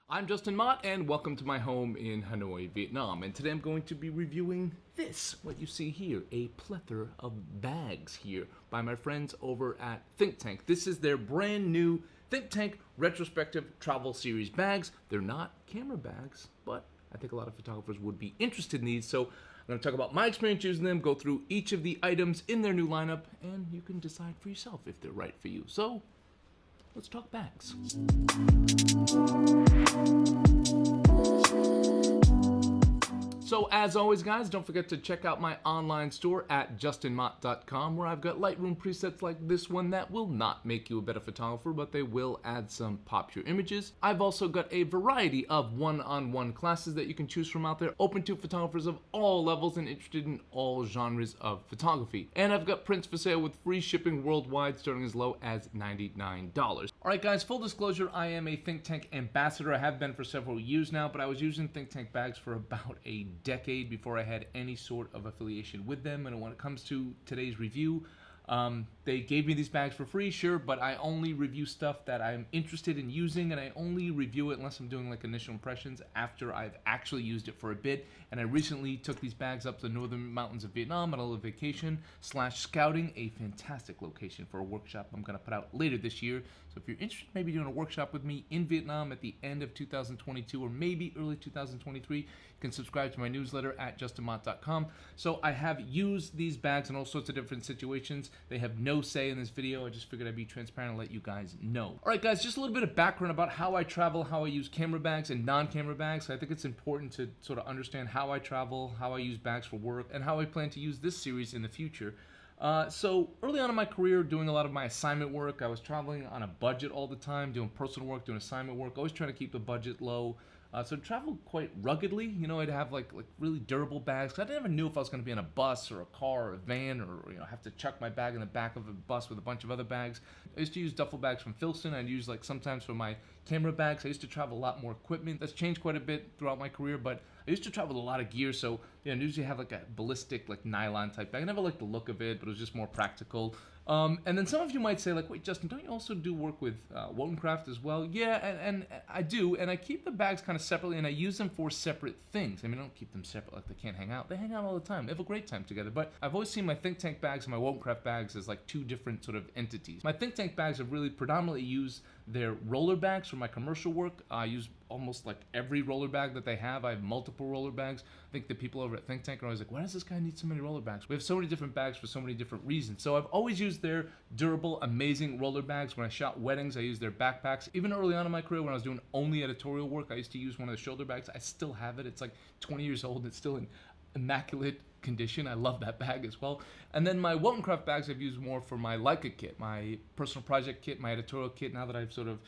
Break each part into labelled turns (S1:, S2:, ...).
S1: I'm Justin Mott, and welcome to my home in Hanoi, Vietnam. And today I'm going to be reviewing this, what you see here, a plethora of bags here by my friends over at ThinkTank. This is their brand new ThinkTank Retrospective Travel Series bags. They're not camera bags, but I think a lot of photographers would be interested in these. So I'm going to talk about my experience using them, go through each of the items in their new lineup, and you can decide for yourself if they're right for you. So let's talk bags. So as always, guys, don't forget to check out my online store at justinmott.com, where I've got Lightroom presets like this one that will not make you a better photographer, but they will add some popular images. I've also got a variety of one-on-one classes that you can choose from out there, open to photographers of all levels and interested in all genres of photography. And I've got prints for sale with free shipping worldwide, starting as low as $99. Alright guys, full disclosure, I am a ThinkTank ambassador. I have been for several years now, but I was using ThinkTank bags for about a decade before I had any sort of affiliation with them. And when it comes to today's review, they gave me these bags for free, sure, but I only review stuff that I'm interested in using, and I only review it unless I'm doing like initial impressions after I've actually used it for a bit. And I recently took these bags up to the northern mountains of Vietnam on a little vacation / scouting, a fantastic location for a workshop I'm going to put out later this year. So if you're interested in maybe doing a workshop with me in Vietnam at the end of 2022 or maybe early 2023, you can subscribe to my newsletter at justinmott.com. So I have used these bags in all sorts of different situations. They have no say in this video. I just figured I'd be transparent and let you guys know. All right, guys, just a little bit of background about how I travel, how I use camera bags and non-camera bags. I think it's important to sort of understand how I travel, how I use bags for work, and how I plan to use this series in the future. So early on in my career, doing a lot of my assignment work, I was traveling on a budget all the time, doing personal work, doing assignment work, always trying to keep the budget low. So I traveled quite ruggedly. You know, I'd have like really durable bags. I never knew if I was going to be in a bus or a car or a van, or have to chuck my bag in the back of a bus with a bunch of other bags. I used to use duffel bags from Filson. I'd use like sometimes for my camera bags. I used to travel a lot more equipment. That's changed quite a bit throughout my career, but I used to travel with a lot of gear. So I usually have like a ballistic, like nylon type bag. I never liked the look of it, but it was just more practical. And then some of you might say, like, wait, Justin, don't you also do work with Wotancraft as well? Yeah, and I do, and I keep the bags kind of separately, and I use them for separate things. I mean, I don't keep them separate like they can't hang out. They hang out all the time. They have a great time together, but I've always seen my ThinkTank bags and my Wotancraft bags as like two different sort of entities. My ThinkTank bags have really predominantly used their roller bags for my commercial work. I use almost like every roller bag that they have. I have multiple roller bags. I think the people over at ThinkTank are always like, why does this guy need so many roller bags? We have so many different bags for so many different reasons. So I've always used their durable, amazing roller bags. When I shot weddings, I used their backpacks. Even early on in my career, when I was doing only editorial work, I used to use one of the shoulder bags. I still have it. It's like 20 years old. It's still in immaculate condition. I love that bag as well. And then my Wotancraft bags I've used more for my Leica kit, my personal project kit, my editorial kit. Now that I've sort of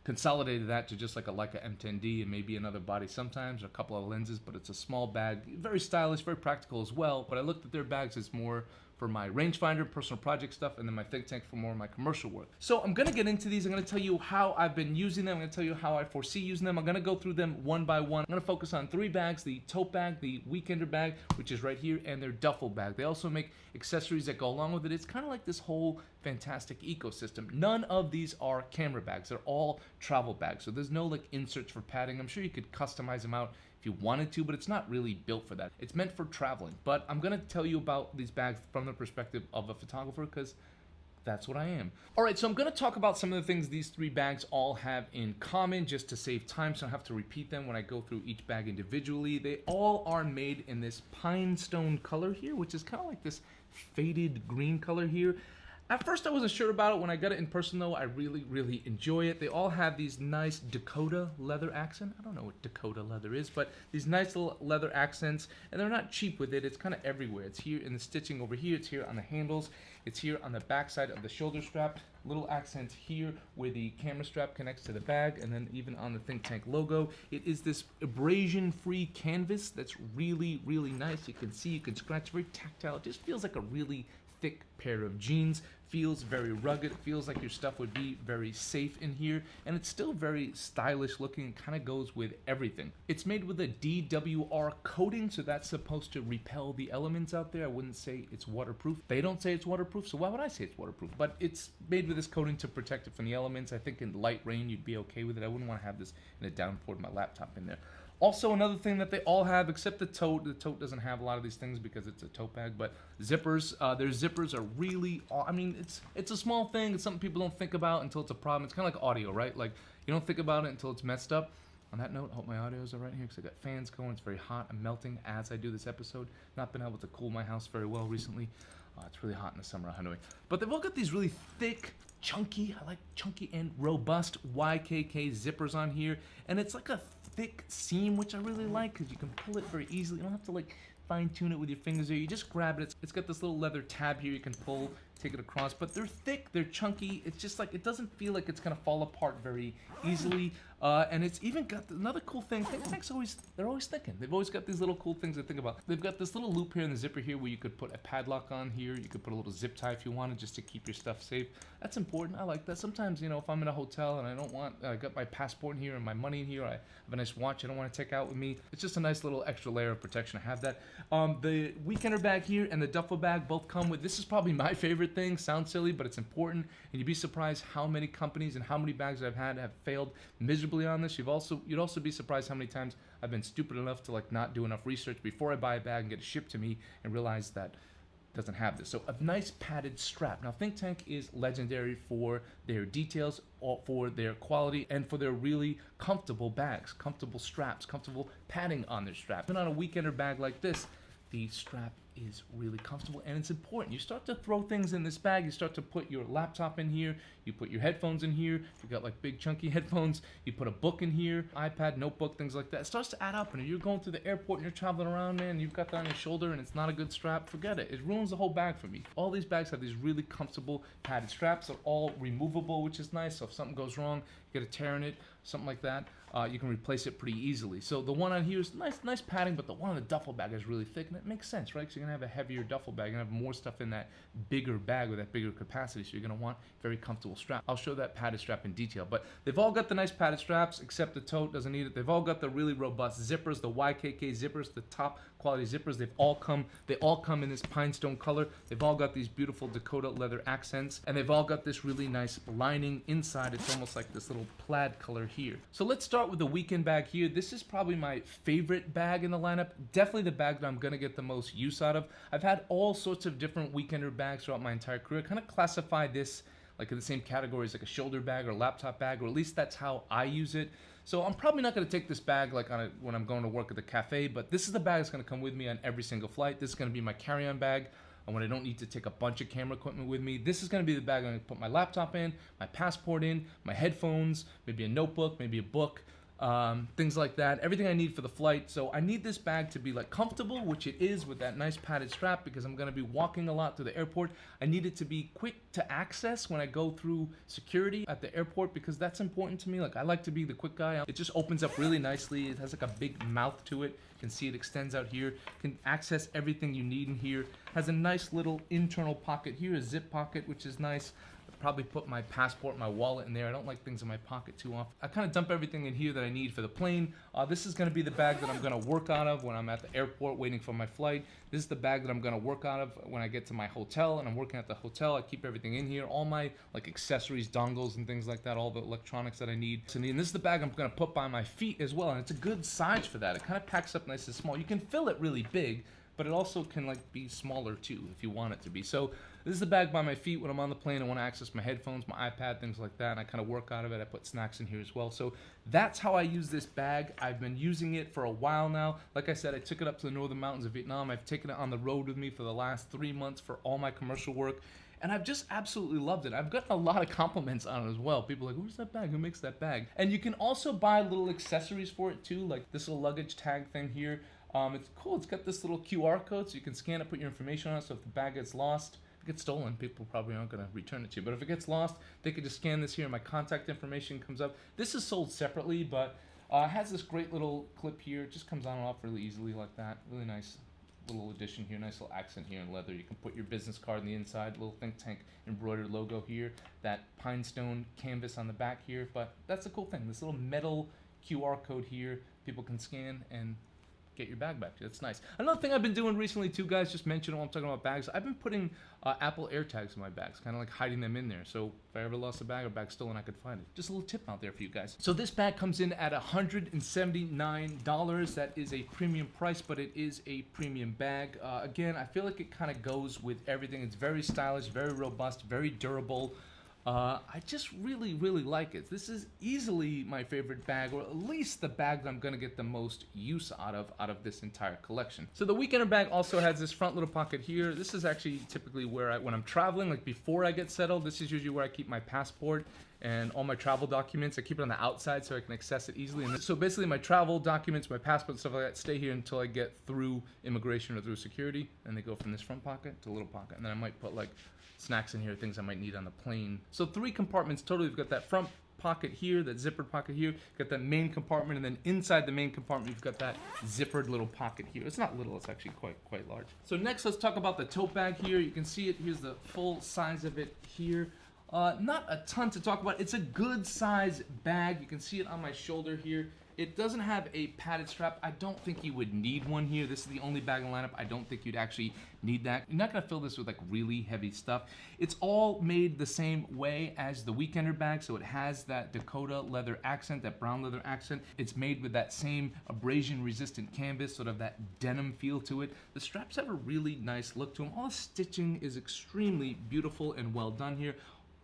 S1: consolidated that to just like a Leica M10D and maybe another body sometimes, or a couple of lenses, but it's a small bag, very stylish, very practical as well. But I looked at their bags as more for my rangefinder, personal project stuff, and then my ThinkTank for more of my commercial work. So I'm gonna get into these. I'm gonna tell you how I've been using them. I'm gonna tell you how I foresee using them. I'm gonna go through them one by one. I'm gonna focus on three bags: the tote bag, the weekender bag, which is right here, and their duffel bag. They also make accessories that go along with it. It's kind of like this whole fantastic ecosystem. None of these are camera bags. They're all travel bags. So there's no like inserts for padding. I'm sure you could customize them out if you wanted to, but it's not really built for that. It's meant for traveling. But I'm gonna tell you about these bags from the perspective of a photographer, because that's what I am. All right, so I'm gonna talk about some of the things these three bags all have in common, just to save time, so I don't have to repeat them when I go through each bag individually. They all are made in this pine stone color here, which is kind of like this faded green color here. At first I wasn't sure about it. When I got it in person though, I really, really enjoy it. They all have these nice Dakota leather accent. I don't know what Dakota leather is, but these nice little leather accents, and they're not cheap with it. It's kind of everywhere. It's here in the stitching over here. It's here on the handles. It's here on the back side of the shoulder strap. Little accents here where the camera strap connects to the bag, and then even on the ThinkTank logo. It is this abrasion-free canvas that's really, really nice. You can see, you can scratch, very tactile. It just feels like a really thick pair of jeans. feels very rugged. It feels like your stuff would be very safe in here, and it's still very stylish looking. It kind of goes with everything. It's made with a DWR coating, so that's supposed to repel the elements out there. I wouldn't say it's waterproof. They don't say it's waterproof, so why would I say it's waterproof? But it's made with this coating to protect it from the elements. I think in light rain you'd be okay with it. I wouldn't want to have this in a downpour with my laptop in there. Also, another thing that they all have, except the tote doesn't have a lot of these things because it's a tote bag, but zippers. Their zippers are really, I mean, it's a small thing. It's something people don't think about until it's a problem. It's kind of like audio, right? Like, you don't think about it until it's messed up. On that note, I hope my audios are right here because I got fans going. It's very hot. I'm melting as I do this episode. Not been able to cool my house very well recently. It's really hot in the summer anyway. But they've all got these really thick, chunky, I like chunky and robust YKK zippers on here. And it's like a thick seam, which I really like because you can pull it very easily. You don't have to like fine tune it with your fingers here. You just grab it. It's got this little leather tab here you can pull, take it across, but they're thick, they're chunky. It's just like, it doesn't feel like it's gonna fall apart very easily. And it's even got another cool thing. ThinkTank's they're always thinking. They've always got these little cool things to think about. They've got this little loop here in the zipper here where you could put a padlock on here. You could put a little zip tie if you wanted, just to keep your stuff safe. That's important. I like that. Sometimes, you know, if I'm in a hotel and I don't want, I got my passport in here and my money in here, I have a nice watch I don't want to take out with me. It's just a nice little extra layer of protection to have that. The weekender bag here and the duffel bag both come with, this is probably my favorite thing. Sounds silly, but it's important. And you'd be surprised how many companies and how many bags I've had have failed miserably on this. You'd also be surprised how many times I've been stupid enough to like not do enough research before I buy a bag and get it shipped to me and realize that it doesn't have this. So a nice padded strap. Now ThinkTank is legendary for their details, for their quality, and for their really comfortable bags, comfortable straps, comfortable padding on their strap. And on a weekender bag like this, the strap is really comfortable and it's important. You start to throw things in this bag. You start to put your laptop in here. You put your headphones in here. If you got like big chunky headphones, you put a book in here, iPad, notebook, things like that. It starts to add up. And if you're going through the airport and you're traveling around, man, and you've got that on your shoulder and it's not a good strap, forget it. It ruins the whole bag for me. All these bags have these really comfortable padded straps. They're all removable, which is nice. So if something goes wrong, you get a tear in it, something like that, you can replace it pretty easily. So the one on here is nice padding, but the one on the duffel bag is really thick, and it makes sense, right? Because you're gonna have a heavier duffel bag, you're gonna have more stuff in that bigger bag with that bigger capacity, so you're gonna want very comfortable strap. I'll show that padded strap in detail, but they've all got the nice padded straps, except the tote doesn't need it. They've all got the really robust zippers, the YKK zippers, the top quality zippers. They all come in this pine stone color. They've all got these beautiful Dakota leather accents, and they've all got this really nice lining inside. It's almost like this little plaid color here. So let's start with the weekend bag here. This is probably my favorite bag in the lineup. Definitely the bag that I'm gonna get the most use out of. I've had all sorts of different weekender bags throughout my entire career. I kind of classify this like in the same category as like a shoulder bag or a laptop bag, or at least that's how I use it. So I'm probably not going to take this bag like when I'm going to work at the cafe, but this is the bag that's going to come with me on every single flight. This is going to be my carry-on bag. And when I don't need to take a bunch of camera equipment with me, this is going to be the bag I'm going to put my laptop in, my passport in, my headphones, maybe a notebook, maybe a book, things like that. Everything I need for the flight. So I need this bag to be like comfortable, which it is with that nice padded strap, because I'm going to be walking a lot through the airport. I need it to be quick to access when I go through security at the airport, because that's important to me. Like, I like to be the quick guy. It just opens up really nicely. It has like a big mouth to it. You can see it extends out here. You can access everything you need in here. Has a nice little internal pocket here, a zip pocket, which is nice. Probably put my passport, my wallet in there. I don't like things in my pocket too often. I kind of dump everything in here that I need for the plane. This is going to be the bag that I'm going to work out of when I'm at the airport waiting for my flight. This is the bag that I'm going to work out of when I get to my hotel and I'm working at the hotel. I keep everything in here, all my like accessories, dongles and things like that, all the electronics that I need. And this is the bag I'm going to put by my feet as well, and it's a good size for that. It kind of packs up nice and small. You can fill it really big, but it also can like be smaller too if you want it to be. So this is the bag by my feet when I'm on the plane. I want to access my headphones, my iPad, things like that, and I kind of work out of it. I put snacks in here as well. So that's how I use this bag. I've been using it for a while now. Like I said, I took it up to the northern mountains of Vietnam. I've taken it on the road with me for the last 3 months for all my commercial work, and I've just absolutely loved it. I've gotten a lot of compliments on it as well. People are like, who's that bag? Who makes that bag? And you can also buy little accessories for it too, like this little luggage tag thing here. It's cool. It's got this little QR code, so you can scan it, put your information on it, so if the bag gets lost, if it gets stolen, people probably aren't going to return it to you. But if it gets lost, they could just scan this here, and my contact information comes up. This is sold separately, but it has this great little clip here. It just comes on and off really easily like that. Really nice. little addition here, nice little accent here in leather. You can put your business card on the inside, little ThinkTank embroidered logo here, that pine stone canvas on the back here. But that's the cool thing, this little metal QR code here, people can scan and get your bag back. That's nice. Another thing I've been doing recently too, guys, just mentioned while I'm talking about bags, I've been putting Apple AirTags in my bags, kind of like hiding them in there. So if I ever lost a bag or bag's stolen, I could find it. Just a little tip out there for you guys. So this bag comes in at $179. That is a premium price, but it is a premium bag. Again, I feel like it kind of goes with everything. It's very stylish, very robust, very durable. I just really like it. This is easily my favorite bag, or at least the bag that I'm gonna get the most use out of this entire collection. So the Weekender bag also has this front little pocket here. This is actually typically where when I'm traveling, like before I get settled, this is usually where I keep my passport and all my travel documents. I keep it on the outside so I can access it easily. And so basically my travel documents, my passport, stuff like that, stay here until I get through immigration or through security, and they go from this front pocket to a little pocket. And then I might put like snacks in here, things I might need on the plane. So 3 compartments total. You've got that front pocket here, that zippered pocket here, you've got that main compartment, and then inside the main compartment you've got that zippered little pocket here. It's not little, it's actually quite large. So next let's talk about the tote bag here. You can see it, here's the full size of it here. Not a ton to talk about. It's a good size bag. You can see it on my shoulder here. It doesn't have a padded strap. I don't think you would need one here. This is the only bag in the lineup. I don't think you'd actually need that. You're not gonna fill this with like really heavy stuff. It's all made the same way as the Weekender bag, so it has that Dakota leather accent, that brown leather accent. It's made with that same abrasion resistant canvas, sort of that denim feel to it. The straps have a really nice look to them. All the stitching is extremely beautiful and well done here.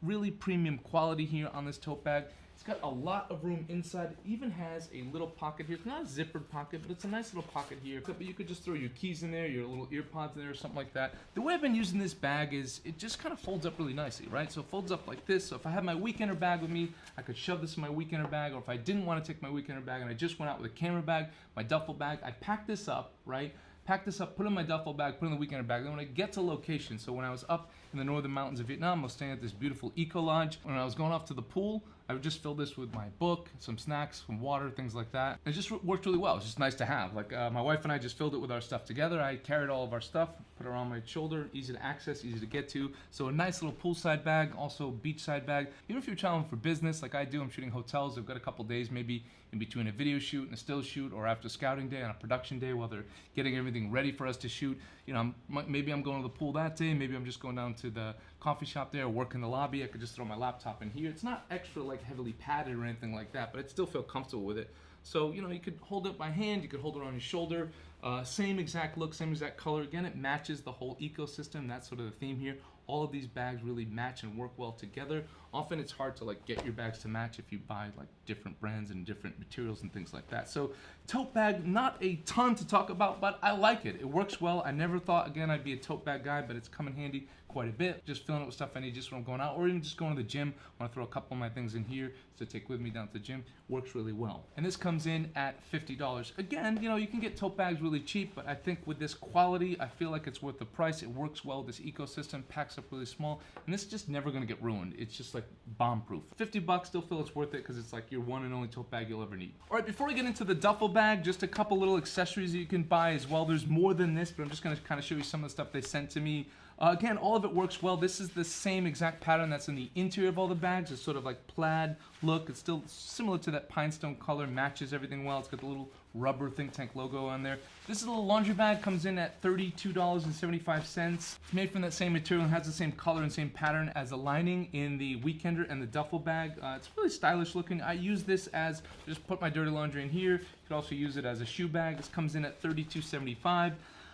S1: Really premium quality here on this tote bag. It's got a lot of room inside. It even has a little pocket here. It's not a zippered pocket, but it's a nice little pocket here. But you could just throw your keys in there, your little ear pods in there, or something like that. The way I've been using this bag is it just kind of folds up really nicely, right? So it folds up like this. So if I have my Weekender bag with me, I could shove this in my Weekender bag, or if I didn't want to take my Weekender bag and I just went out with a camera bag, my duffel bag, I pack this up, right? Pack this up, put it in my duffel bag, put it in the Weekender bag. Then when I get to location, so when I was up in the northern mountains of Vietnam, I was staying at this beautiful eco lodge. When I was going off to the pool, I would just fill this with my book, some snacks, some water, things like that. It just worked really well. It's just nice to have. Like my wife and I just filled it with our stuff together. I carried all of our stuff, put it on my shoulder, easy to access, easy to get to. So a nice little poolside bag, also beachside bag. Even if you're traveling for business like I do, I'm shooting hotels. I've got a couple days maybe in between a video shoot and a still shoot, or after scouting day on a production day while they're getting everything ready for us to shoot. You know, maybe I'm going to the pool that day, maybe I'm just going down to the coffee shop there, work in the lobby. I could just throw my laptop in here. It's not extra like heavily padded or anything like that, but I'd still feel comfortable with it. So, you know, you could hold it by hand, you could hold it on your shoulder. Same exact look, same exact color. Again, it matches the whole ecosystem. That's sort of the theme here. All of these bags really match and work well together. Often it's hard to like get your bags to match if you buy like different brands and different materials and things like that. So tote bag, not a ton to talk about, but I like it. It works well. I never thought, again, I'd be a tote bag guy, but it's come in handy quite a bit. Just filling it with stuff I need just when I'm going out, or even just going to the gym. I want to throw a couple of my things in here to take with me down to the gym. Works really well. And this comes in at $50. Again, you know, you can get tote bags really cheap, but I think with this quality, I feel like it's worth the price. It works well. This ecosystem packs up really small, and this is just never going to get ruined. It's just like bomb proof. $50, still feel it's worth it because it's like your one and only tote bag you'll ever need. All right, before we get into the duffel bag, just a couple little accessories that you can buy as well. There's more than this, but I'm just going to kind of show you some of the stuff they sent to me. Again, all of it works well. This is the same exact pattern that's in the interior of all the bags. It's sort of like plaid look. It's still similar to that pine stone color, matches everything well. It's got the little rubber ThinkTank logo on there. This little laundry bag comes in at $32.75. It's made from that same material and has the same color and same pattern as the lining in the Weekender and the duffel bag. It's really stylish looking. I use this as, just put my dirty laundry in here. You could also use it as a shoe bag. This comes in at $32.75.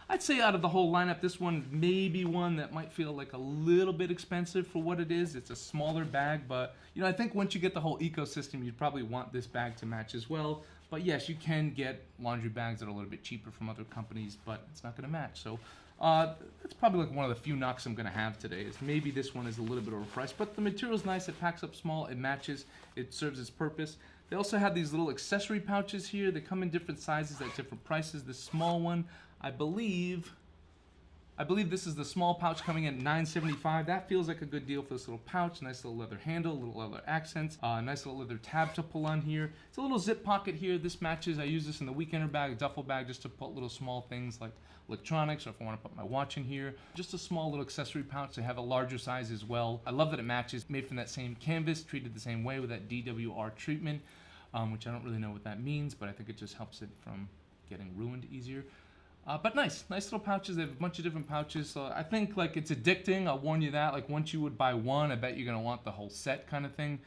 S1: I'd say out of the whole lineup, this one may be one that might feel like a little bit expensive for what it is. It's a smaller bag, but you know, I think once you get the whole ecosystem, you'd probably want this bag to match as well. But yes, you can get laundry bags that are a little bit cheaper from other companies, but it's not going to match. So that's probably like one of the few knocks I'm going to have today, is maybe this one is a little bit overpriced, but the material's nice. It packs up small, it matches, it serves its purpose. They also have these little accessory pouches here. They come in different sizes at different prices. The small one, I believe, I believe this is the small pouch coming in at $9.75. That feels like a good deal for this little pouch. Nice little leather handle, little leather accents, nice little leather tab to pull on here. It's a little zip pocket here. This matches. I use this in the weekender bag, duffel bag, just to put little small things like electronics, or if I want to put my watch in here. Just a small little accessory pouch. They have a larger size as well. I love that it matches. Made from that same canvas, treated the same way with that DWR treatment, which I don't really know what that means, but I think it just helps it from getting ruined easier. But nice little pouches. They have a bunch of different pouches. So I think like it's addicting. I'll warn you that. Like once you would buy one, I bet you're gonna want the whole set kind of thing,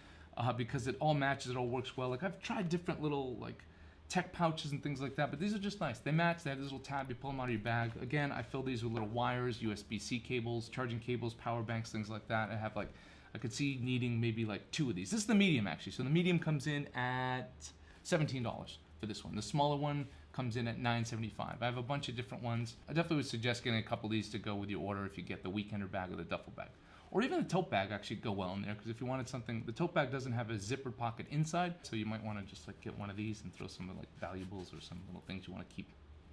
S1: because it all matches. It all works well. Like I've tried different little like tech pouches and things like that, but these are just nice. They match. They have this little tab. You pull them out of your bag. Again, I fill these with little wires, USB-C cables, charging cables, power banks, things like that. I have like, I could see needing maybe like 2 of these. This is the medium actually. So the medium comes in at $17 for this one. The smaller one comes in at $9.75. I have a bunch of different ones. I definitely would suggest getting a couple of these to go with your order if you get the weekender bag or the duffel bag. Or even the tote bag actually go well in there, because if you wanted something, the tote bag doesn't have a zipper pocket inside, so you might want to just like get one of these and throw some like valuables or some little things you want to keep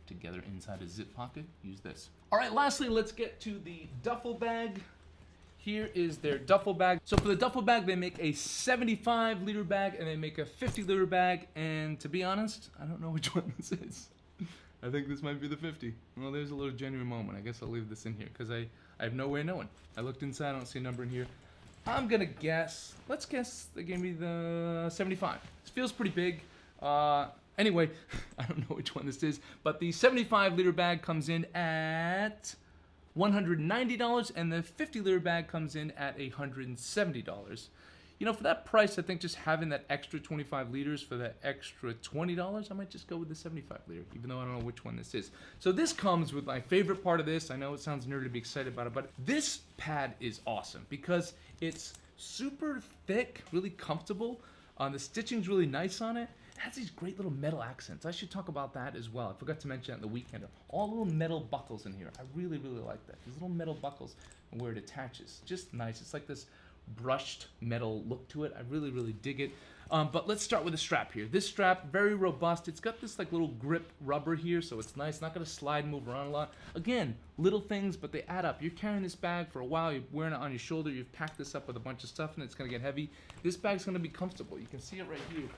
S1: together inside a zip pocket. Use this. All right, lastly, let's get to the duffel bag. Here is their duffel bag. So for the duffel bag, they make a 75-liter bag and they make a 50-liter bag. And to be honest, I don't know which one this is. I think this might be the 50. Well, there's a little genuine moment. I guess I'll leave this in here because I have no way of knowing. I looked inside, I don't see a number in here. I'm gonna guess, let's guess they gave me the 75. This feels pretty big. Anyway, I don't know which one this is, but the 75-liter bag comes in at $190, and the 50-liter bag comes in at $170. You know, for that price, I think just having that extra 25 liters for that extra $20, I might just go with the 75-liter, even though I don't know which one this is. So this comes with my favorite part of this. I know it sounds nerdy to be excited about it, but this pad is awesome because it's super thick, really comfortable. The stitching's really nice on it. It has these great little metal accents. I should talk about that as well. I forgot to mention that in the weekend. All little metal buckles in here. I really, really like that. These little metal buckles and where it attaches. Just nice. It's like this brushed metal look to it. I really, really dig it. But let's start with the strap here. This strap, very robust. It's got this like little grip rubber here, so it's nice. Not gonna slide and move around a lot. Again, little things, but they add up. You're carrying this bag for a while, you're wearing it on your shoulder, you've packed this up with a bunch of stuff and it's gonna get heavy. This bag's gonna be comfortable. You can see it right here.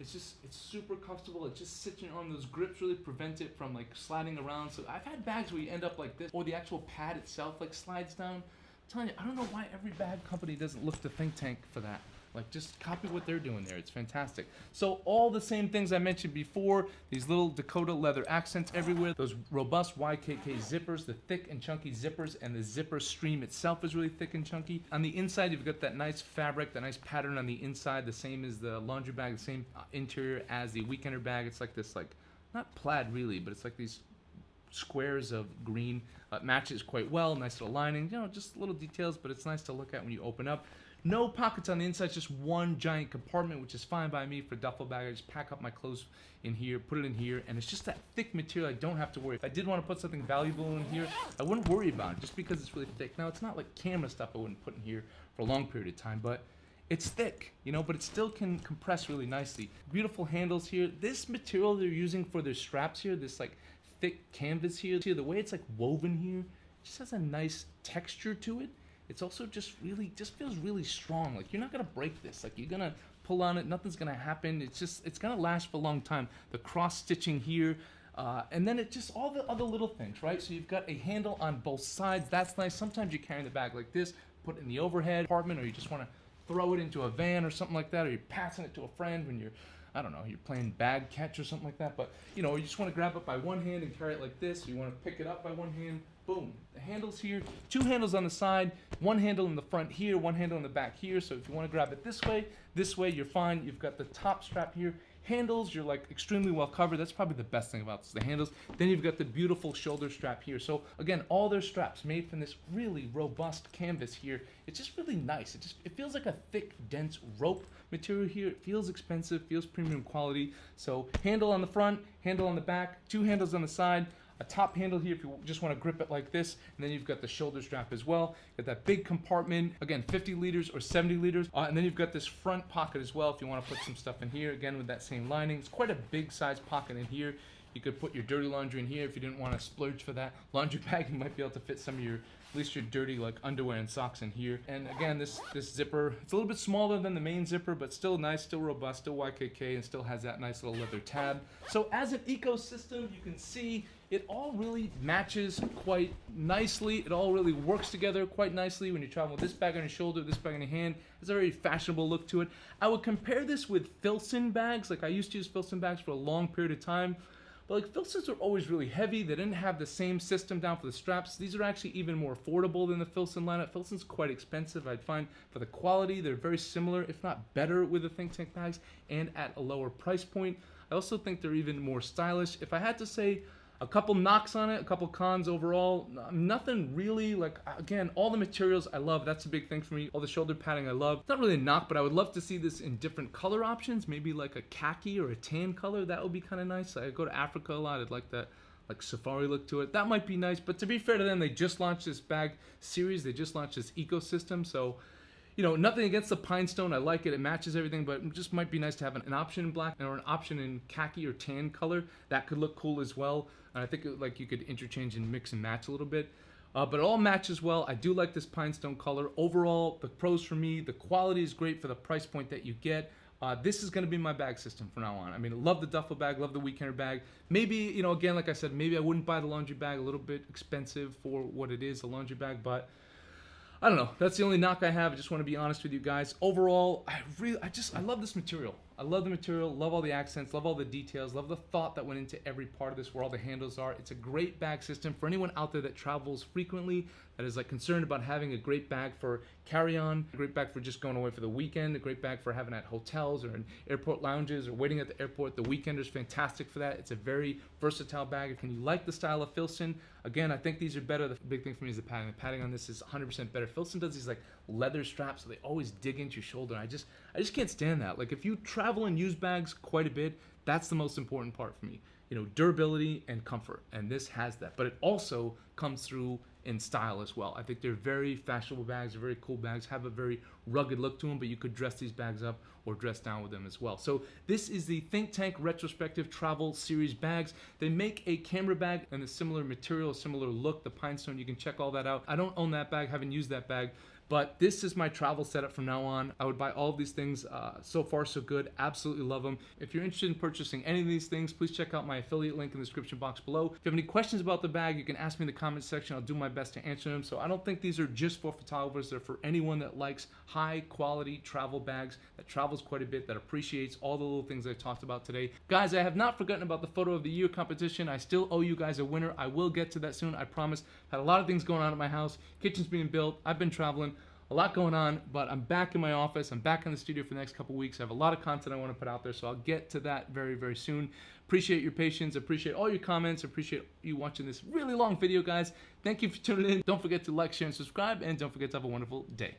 S1: It's super comfortable. It just sits on those grips, really prevent it from like sliding around. So I've had bags where you end up like this, or the actual pad itself like slides down. I'm telling you, I don't know why every bag company doesn't look to ThinkTank for that. Like, just copy what they're doing there. It's fantastic. So all the same things I mentioned before, these little Dakota leather accents everywhere, those robust YKK zippers, the thick and chunky zippers, and the zipper stream itself is really thick and chunky. On the inside, you've got that nice fabric, that nice pattern on the inside, the same as the laundry bag, the same interior as the weekender bag. It's like this, like, not plaid really, but it's like these squares of green. Matches quite well, nice little lining, you know, just little details, but it's nice to look at when you open up. No pockets on the inside, just one giant compartment, which is fine by me for duffel bag. I just pack up my clothes in here, put it in here, and it's just that thick material. I don't have to worry. If I did want to put something valuable in here, I wouldn't worry about it just because it's really thick. Now, it's not like camera stuff I wouldn't put in here for a long period of time, but it's thick, you know, but it still can compress really nicely. Beautiful handles here. This material they're using for their straps here, this like thick canvas here, the way it's like woven here, just has a nice texture to it. It's also just feels really strong. Like, you're not gonna break this. Like, you're gonna pull on it, nothing's gonna happen. It's gonna last for a long time. The cross stitching here, and then it just, all the other little things, right? So you've got a handle on both sides. That's nice. Sometimes you're carrying the bag like this, put it in the overhead compartment, or you just wanna throw it into a van or something like that, or you're passing it to a friend when you're, I don't know, you're playing bag catch or something like that, but you know, you just want to grab it by one hand and carry it like this, or you want to pick it up by one hand, boom. The handles here, two handles on the side, one handle in the front here, one handle in the back here, so if you want to grab it this way, you're fine. You've got the top strap here, handles, you're like extremely well covered. That's probably the best thing about this, the handles. Then you've got the beautiful shoulder strap here. So again, all their straps made from this really robust canvas here. It's just really nice. It feels like a thick, dense rope material here. It feels expensive, feels premium quality. So handle on the front, handle on the back, two handles on the side, a top handle here if you just want to grip it like this, and then you've got the shoulder strap as well. Got that big compartment, again, 50 liters or 70 liters, and then you've got this front pocket as well if you want to put some stuff in here, again with that same lining. It's quite a big size pocket in here. You could put your dirty laundry in here if you didn't want to splurge for that. Laundry bag, you might be able to fit some of your, at least your dirty like underwear and socks in here. And again, this zipper, it's a little bit smaller than the main zipper, but still nice, still robust, still YKK, and still has that nice little leather tab. So as an ecosystem, you can see it all really matches quite nicely. It all really works together quite nicely when you travel with this bag on your shoulder, this bag on your hand. It's a very fashionable look to it. I would compare this with Filson bags. Like I used to use Filson bags for a long period of time. But like Filsons were always really heavy. They didn't have the same system down for the straps. These are actually even more affordable than the Filson lineup. Filson's quite expensive. I'd find for the quality, they're very similar, if not better with the ThinkTank bags and at a lower price point. I also think they're even more stylish. If I had to say a couple knocks on it, a couple cons overall, nothing really, like, again, all the materials I love. That's a big thing for me. All the shoulder padding I love. It's not really a knock, but I would love to see this in different color options, maybe like a khaki or a tan color. That would be kind of nice. I go to Africa a lot. I'd like that like safari look to it. That might be nice, but to be fair to them, they just launched this bag series. They just launched this ecosystem, so you know, nothing against the pine stone. I like it. It matches everything, but it just might be nice to have an option in black or an option in khaki or tan color. That could look cool as well. And I think like you could interchange and mix and match a little bit. But it all matches well. I do like this pine stone color. Overall, the pros for me, the quality is great for the price point that you get. This is going to be my bag system from now on. I mean, love the duffel bag, love the weekender bag. Maybe, you know, again, like I said, maybe I wouldn't buy the laundry bag, a little bit expensive for what it is, a laundry bag, but I don't know. That's the only knock I have. I just want to be honest with you guys. Overall, I love this material. I love the material, love all the accents, love all the details, love the thought that went into every part of this, where all the handles are. It's a great bag system for anyone out there that travels frequently, that is like concerned about having a great bag for carry-on, a great bag for just going away for the weekend, a great bag for having at hotels or in airport lounges or waiting at the airport. The Weekender's fantastic for that. It's a very versatile bag. If you like the style of Filson, again, I think these are better. The big thing for me is the padding. The padding on this is 100% better. Filson does these like leather straps, so they always dig into your shoulder. I just can't stand that. Like if you travel and use bags quite a bit, that's the most important part for me. You know, durability and comfort, and this has that. But it also comes through in style as well. I think they're very fashionable bags, they're very cool bags, have a very rugged look to them, but you could dress these bags up or dress down with them as well. So this is the ThinkTank Retrospective Travel Series bags. They make a camera bag in a similar material, a similar look, the pine stone. You can check all that out. I don't own that bag, haven't used that bag, but this is my travel setup from now on. I would buy all of these things. So far, so good. Absolutely love them. If you're interested in purchasing any of these things, please check out my affiliate link in the description box below. If you have any questions about the bag, you can ask me in the comments section. I'll do my best to answer them. So I don't think these are just for photographers. They're for anyone that likes high quality travel bags, that travels quite a bit, that appreciates all the little things I talked about today. Guys, I have not forgotten about the photo of the year competition. I still owe you guys a winner. I will get to that soon, I promise. Had a lot of things going on at my house. Kitchen's being built. I've been traveling. A lot going on, but I'm back in my office. I'm back in the studio for the next couple weeks. I have a lot of content I want to put out there, so I'll get to that very, very soon. Appreciate your patience. Appreciate all your comments. Appreciate you watching this really long video, guys. Thank you for tuning in. Don't forget to like, share, and subscribe, and don't forget to have a wonderful day.